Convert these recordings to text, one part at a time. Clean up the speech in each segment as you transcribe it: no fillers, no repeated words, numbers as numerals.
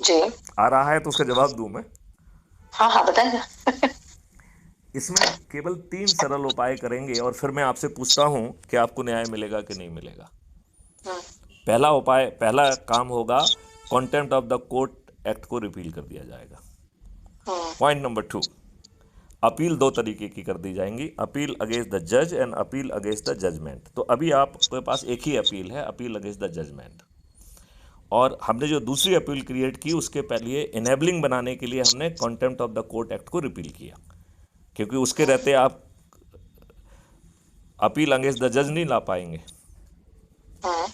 जी। आ रहा है तो उसका जवाब दूं मैं? हाँ हाँ, बताइए। इसमें केवल 3 सरल उपाय करेंगे और फिर मैं आपसे पूछता हूं कि आपको न्याय मिलेगा कि नहीं मिलेगा। हम्म। पहला काम होगा, contempt of the court act को रिपील कर दिया जाएगा। हम्म। पॉइंट नंबर 2, अपील 2 तरीके की कर दी जाएंगी, अपील अगेंस्ट द जज and appeal against the judgement. तो अभी आपके पास एक ही अपील है, अपील अगेंस्ट द जजमेंट। और हमने जो दूसरी अपील क्रिएट की उसके पहले इनेबलिंग बनाने के लिए हमने contempt of the court act को रिपील किया, क्योंकि उसके रहते आप अपील अगेंस्ट द जज नहीं ला पाएंगे। हम्म।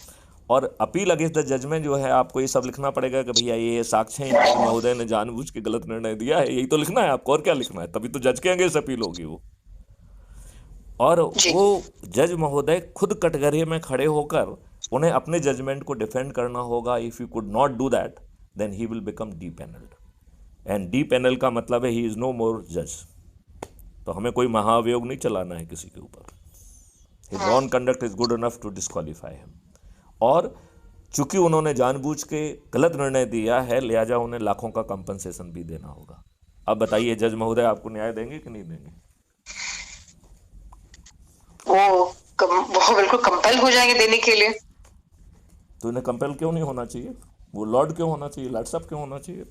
और अपील अगेंस्ट द जजमेंट जो है, आपको ये सब लिखना पड़ेगा कि भैया ये साक्ष्य हैं, जज महोदय ने जानबूझ के गलत निर्णय दिया है, यही तो लिखना है आपको, और क्या लिखना है? तभी तो जज के अगेंस्ट अपील होगी वो। और जी। वो जज महोदय खुद कटघरे में खड़े होकर उन्हें अपने जजमेंट को डिफेंड करना होगा। If you could not do that, then he will become depanelled, and depanel का मतलब है ही इज नो मोर जज। तो हमें कोई महाअभियोग नहीं चलाना है किसी के ऊपर। His hmm. नॉन कंडक्ट is good enough to disqualify him. और चूंकि उन्होंने जानबूझ के गलत निर्णय दिया है, लिहाजा उन्हें लाखों का कंपनसेशन भी देना होगा। अब बताइए जज महोदय आपको न्याय देंगे कि नहीं देंगे? वो बिल्कुल कंपेल हो जाएंगे देने के लिए। तो इन्हें कंपेल क्यों नहीं होना चाहिए? वो लॉर्ड क्यों होना चाहिए? लॉर्ड साहब क्यों होना चाहिए?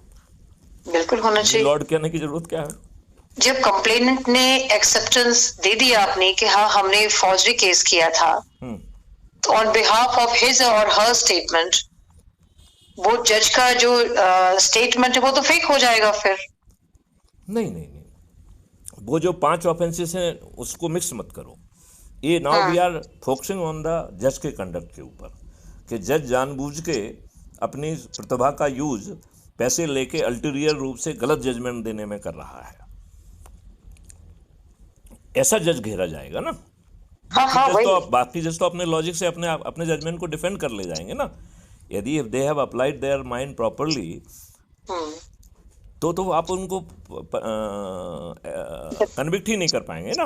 बिल्कुल होना इन्हें चाहिए। लॉर्ड कहने की जरूरत क्या है? जब कंप्लेनेंट ने एक्सेप्टेंस दे दिया आपने कि हाँ हमने फॉर्जरी केस किया था, हम्म। तो ऑन बिहाफ ऑफ हिज और हर स्टेटमेंट, वो जज का जो स्टेटमेंट है वो तो फेक हो जाएगा फिर। नहीं नहीं नहीं, वो जो 5 ऑफेंसेस हैं उसको मिक्स मत करो। ये नाउ वी हाँ। आर फोकसिंग ऑन द जज के कंडक्ट के ऊपर, कि जज जानबूझ के अपनी प्रतिभा का यूज पैसे लेके अल्टीरियर रूप से गलत जजमेंट देने में कर रहा है, ऐसा जज घेरा जाएगा ना। हाँ हाँ, वही। बाकी जज तो अपने लॉजिक से अपने अपने जजमेंट को डिफेंड कर ले जाएंगे ना। यदि if they have applied their mind properly, hmm. तो आप उनको कन्विक्ट ही नहीं कर पाएंगे ना।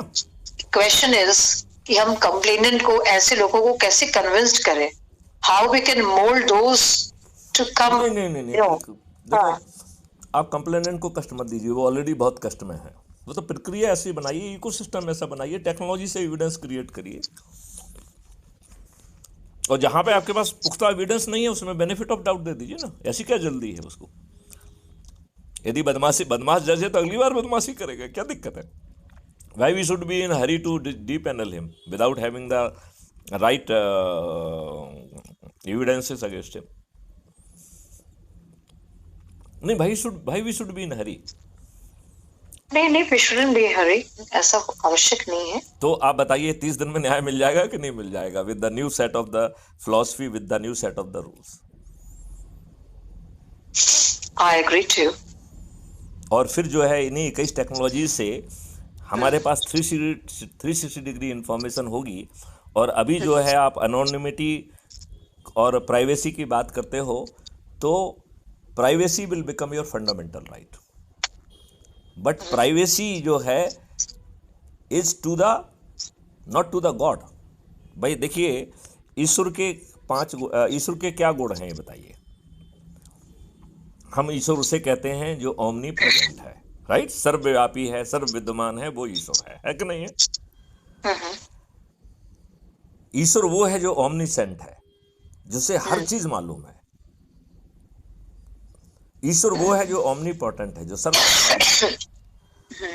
क्वेश्चन इज कि हम कंप्लेनेंट को, ऐसे लोगों को कैसे कन्विंस्ड करें, how we can mould those to come, नहीं नहीं नहीं नहीं, यू नो। देखो, हाँ। आप कंप्लेनेंट को कष्ट मत दीजिए, वो ऑलरेडी बहुत कष्ट में है। वो तो प्रक्रिया ऐसी बनाइए, इकोसिस्टम ऐसा बनाइए, टेक्नोलॉजी से एविडेंस क्रिएट करिए। और जहां पे आपके पास पुख्ता एविडेंस नहीं है उसमें बेनिफिट ऑफ डाउट दे दीजिए ना। ऐसी क्या जल्दी है उसको? यदि बदमाश जज है तो अगली बार बदमाशी करेगा, क्या दिक्कत है? Why we should be in hurry to depanel him without having the right evidences against him? नहीं भाई, we should be in hurry. नहीं नहीं, वी शुडंट बी हरी, ऐसा आवश्यक नहीं है। तो आप बताइए 30 दिन में न्याय मिल जाएगा कि नहीं मिल जाएगा? With the new set of the philosophy, with the new set of the rules. I agree to. और फिर जो है इन्हीं 21 टेक्नोलॉजी से हमारे पास 360 डिग्री इंफॉर्मेशन होगी। और अभी जो है आप अनोनिमिटी और प्राइवेसी की बात करते हो, तो privacy will become your fundamental right. But privacy जो है is to the, not to the god. भाई देखिए, ईश्वर के ईश्वर के क्या गुण हैं ये बताइए? हम ईश्वर उसे कहते हैं जो ओमनी प्रेजेंट है, राइट? सर्वव्यापी है, सर्व विद्यमान है, वो ईश्वर है कि नहीं है? ईश्वर वो है जो ओमनीसेंट है, जिसे हर चीज मालूम है। ईश्वर वो है जो ओमनीपोटेंट है, जो सर्व।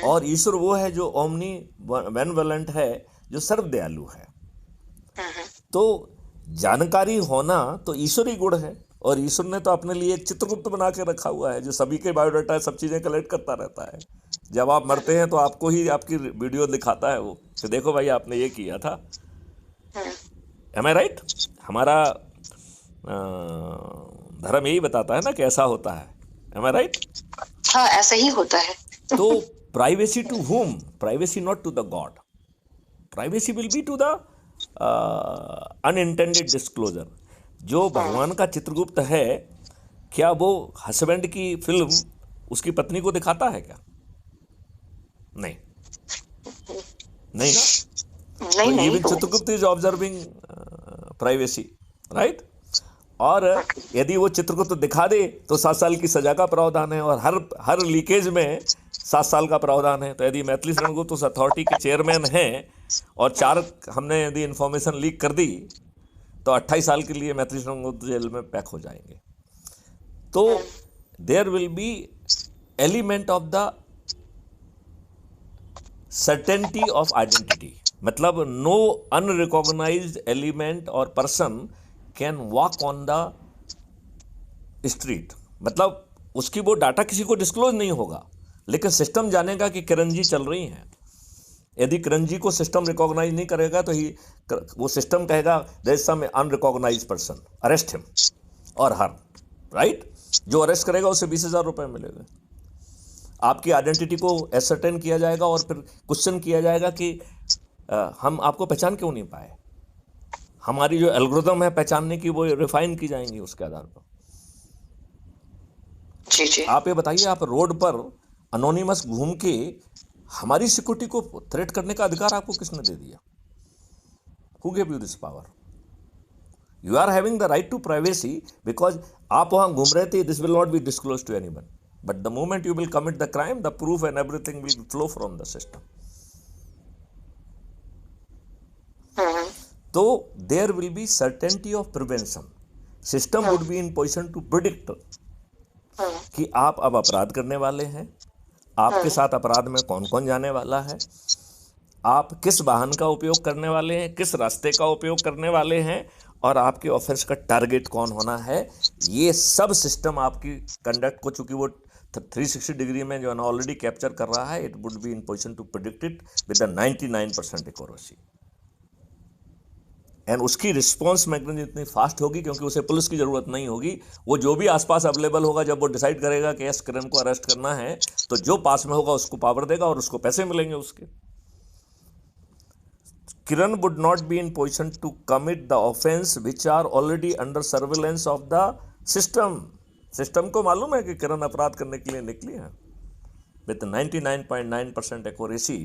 और ईश्वर वो है जो ओमनी बेनवलेंट है, जो सर्व दयालु है। तो जानकारी होना तो ईश्वरी गुण है। और ईश्वर ने तो अपने लिए एक चित्रगुप्त बना के रखा हुआ है, जो सभी के बायोडाटा सब चीजें कलेक्ट करता रहता है। जब आप मरते हैं तो आपको ही आपकी वीडियो दिखाता है वो, कि देखो भाई आपने ये किया था। M I right? हमारा धर्म यही बताता है ना कि ऐसा होता है। Am I right? हाँ, ऐसा ही होता है। तो privacy to whom? Privacy not to the god. Privacy will be to the unintended disclosure. जो भगवान का चित्रगुप्त है, क्या वो हस्बैंड की फिल्म उसकी पत्नी को दिखाता है क्या? नहीं, नहीं ना। तो नहीं नहीं, even Chitragupta is observing privacy, right? और यदि वो चित्र को तो दिखा दे तो 7 साल की सजा का प्रावधान है, और हर लीकेज में 7 साल का प्रावधान है। तो यदि मैथिली शरण गुप्त उस अथॉरिटी के चेयरमैन हैं और 4 हमने यदि इंफॉर्मेशन लीक कर दी तो 28 साल के लिए मैथिली शरण गुप्त जेल में पैक हो जाएंगे। तो there will be element of the certainty of identity, मतलब नो अनरिकॉग्नाइज्ड एलिमेंट और person can walk on the street, मतलब उसकी वो डाटा किसी को डिस्क्लोज नहीं होगा, लेकिन सिस्टम जानेगा कि किरण जी चल रही हैं। यदि किरण जी को सिस्टम रिकॉग्नाइज नहीं करेगा तो वो सिस्टम कहेगा there is some unrecognised person, arrest him और हर, राइट। जो अरेस्ट करेगा उसे 20,000 रुपये मिलेंगे। आपकी आइडेंटिटी को एसर्टेन किया जाएगा और फिर क्वेश्चन किया जाएगा कि हम आपको पहचान क्यों नहीं पाए। हमारी जो एल्गोरिथम है पहचानने की वो रिफाइन की जाएंगी उसके आधार पर। जी जी। आप ये बताइए, आप रोड पर अनोनिमस घूम के हमारी सिक्योरिटी को थ्रेट करने का अधिकार आपको किसने दे दिया? Who gave you this power? You are having the right to privacy because आप वहां घूम रहे थे। This will not be disclose to anyone, but the moment you will commit the crime, the proof and everything will flow from the system. तो there will be certainty of prevention. System would be in position to predict कि आप अब अपराध करने वाले हैं, आपके साथ अपराध में कौन कौन जाने वाला है, आप किस वाहन का उपयोग करने वाले हैं, किस रास्ते का उपयोग करने वाले हैं, और आपके ऑफेंस का टारगेट कौन होना है। ये सब सिस्टम आपकी कंडक्ट को, चूंकि वो 360 डिग्री में जो है ना ऑलरेडी कैप्चर कर रहा है, it would be in position to predict it with the 99% accuracy. And उसकी रिस्पॉन्स मैकेनिज्म इतनी फास्ट होगी क्योंकि उसे पुलिस की जरूरत नहीं होगी। वो जो भी आसपास अवेलेबल होगा, जब वो डिसाइड करेगा कि यस किरण को अरेस्ट करना है, तो जो पास में होगा उसको पावर देगा और उसको पैसे मिलेंगे उसके। Kiran would not be in position to commit the offence which are already under surveillance of the system. System को मालूम है कि किरण अपराध करने के लिए निकली है। With 99.9% accuracy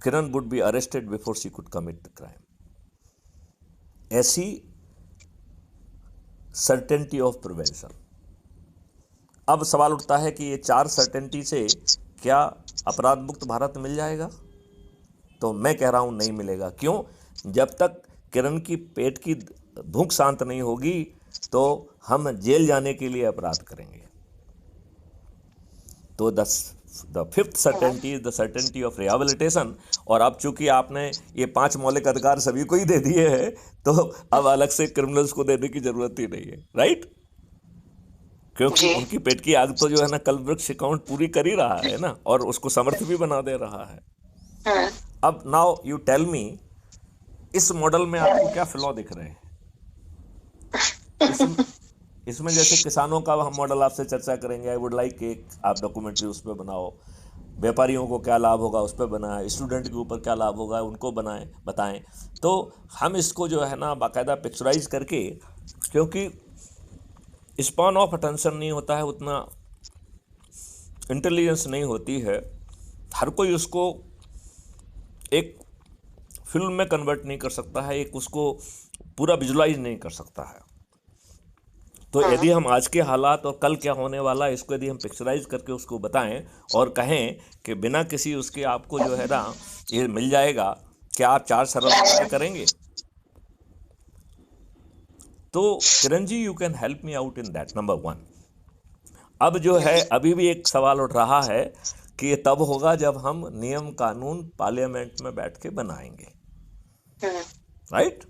Kiran would be arrested before she could commit the crime. ऐसी सर्टेनिटी ऑफ प्रिवेंशन। अब सवाल उठता है कि ये 4 सर्टेनिटी से क्या अपराध मुक्त भारत मिल जाएगा? तो मैं कह रहा हूं नहीं मिलेगा। क्यों? जब तक किरण की पेट की भूख शांत नहीं होगी तो हम जेल जाने के लिए अपराध करेंगे। तो the 5th certainty is the certainty of rehabilitation. और अब चूंकि आपने ये 5 मौलिक अधिकार सभी को ही दे दिए हैं, तो अब अलग से क्रिमिनल्स को देने की जरूरत ही नहीं है, राइट? क्योंकि उनकी पेट की आग तो जो है ना कल्पवृक्ष अकाउंट पूरी कर ही रहा है ना, और उसको समर्थ भी बना दे रहा है। अब नाउ यू टेल मी, इस मॉडल में आपको क्या फ्लॉ दिख रहे हैं? इसमें जैसे किसानों का हम मॉडल आपसे चर्चा करेंगे, आई वुड लाइक एक आप डॉक्यूमेंट्री उस पर बनाओ। व्यापारियों को क्या लाभ होगा उस पर बनाएं, स्टूडेंट के ऊपर क्या लाभ होगा उनको बताएं। तो हम इसको जो है ना बाकायदा पिक्चराइज करके, क्योंकि स्पैन ऑफ अटेंशन नहीं होता है, उतना इंटेलिजेंस नहीं होती है, हर कोई उसको एक फिल्म में कन्वर्ट नहीं कर सकता है, एक उसको पूरा विजुलाइज नहीं कर सकता है। तो यदि हम आज के हालात और कल क्या होने वाला है इसको यदि हम पिक्चराइज करके उसको बताएं और कहें कि बिना किसी उसके आपको जो है ना ये मिल जाएगा, क्या आप 4 सरल उपाय करेंगे? तो Kiran ji, you can help me out in that, number 1। अब जो है अभी भी एक सवाल उठ रहा है कि ये तब होगा जब हम नियम कानून पार्लियामेंट में बैठ के बनाएंगे, राइट?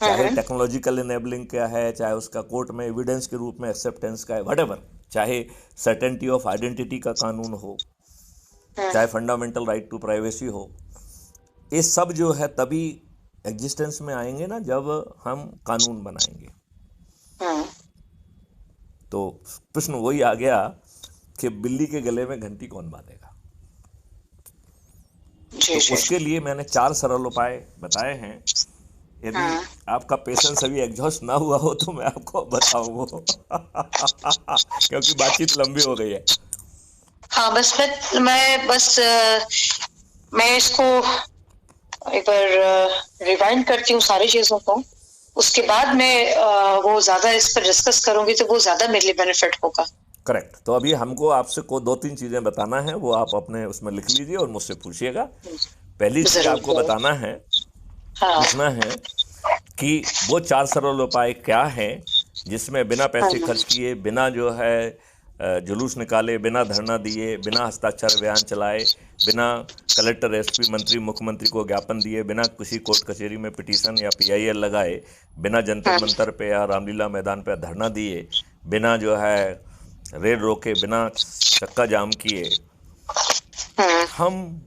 चाहे टेक्नोलॉजिकल इनेबलिंग क्या है, चाहे उसका कोर्ट में एविडेंस के रूप में एक्सेप्टेंस का है, व्हाटएवर, चाहे सर्टेनिटी ऑफ आइडेंटिटी का कानून हो, चाहे फंडामेंटल राइट टू प्राइवेसी हो, ये सब जो है तभी एग्जिस्टेंस में आएंगे ना जब हम कानून बनाएंगे। तो प्रश्न वही आ गया कि बिल्ली के गले में घंटी कौन बांधेगा? तो उसके लिए मैंने 4 सरल उपाय बताए हैं। यदि आपका पेशेंस अभी एग्जॉस्ट ना हुआ हो तो मैं आपको बताऊं क्योंकि बातचीत लंबी हो गई है। हाँ, मैं इसको एक बार रिवाइंड करती हूँ सारी चीजों को। उसके बाद मैं वो ज्यादा इस पर डिस्कस करूंगी तो वो ज्यादा मेरे लिए बेनिफिट होगा। करेक्ट। तो अभी हमको आपसे को 2-3 चीज़ें बताना है, वो आप अपने उसमें लिख लीजिए और मुझसे पूछिएगा। पहली चीज़ जरूर आपको जरूर। बताना है, हाँ पूछना है कि वो 4 सरल उपाय क्या हैं जिसमें बिना पैसे हाँ खर्च किए, बिना जो है जुलूस निकाले, बिना धरना दिए, बिना हस्ताक्षर अभियान चलाए, बिना कलेक्टर, एसपी, मंत्री, मुख्यमंत्री को ज्ञापन दिए, बिना किसी कोर्ट कचहरी में पिटीशन या पीआईएल लगाए, बिना जंतर हाँ मंतर पे या रामलीला मैदान पे धरना दिए, बिना जो है रेल रोके, बिना चक्का जाम किए, हाँ हम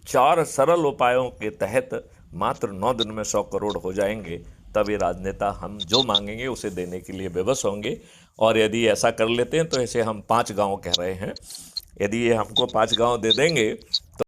4 सरल उपायों के तहत मात्र 9 दिन में 100 करोड़ हो जाएंगे। तब ये राजनेता हम जो मांगेंगे उसे देने के लिए विवश होंगे। और यदि ऐसा कर लेते हैं तो इसे हम 5 गांव कह रहे हैं। यदि ये हमको 5 गांव दे देंगे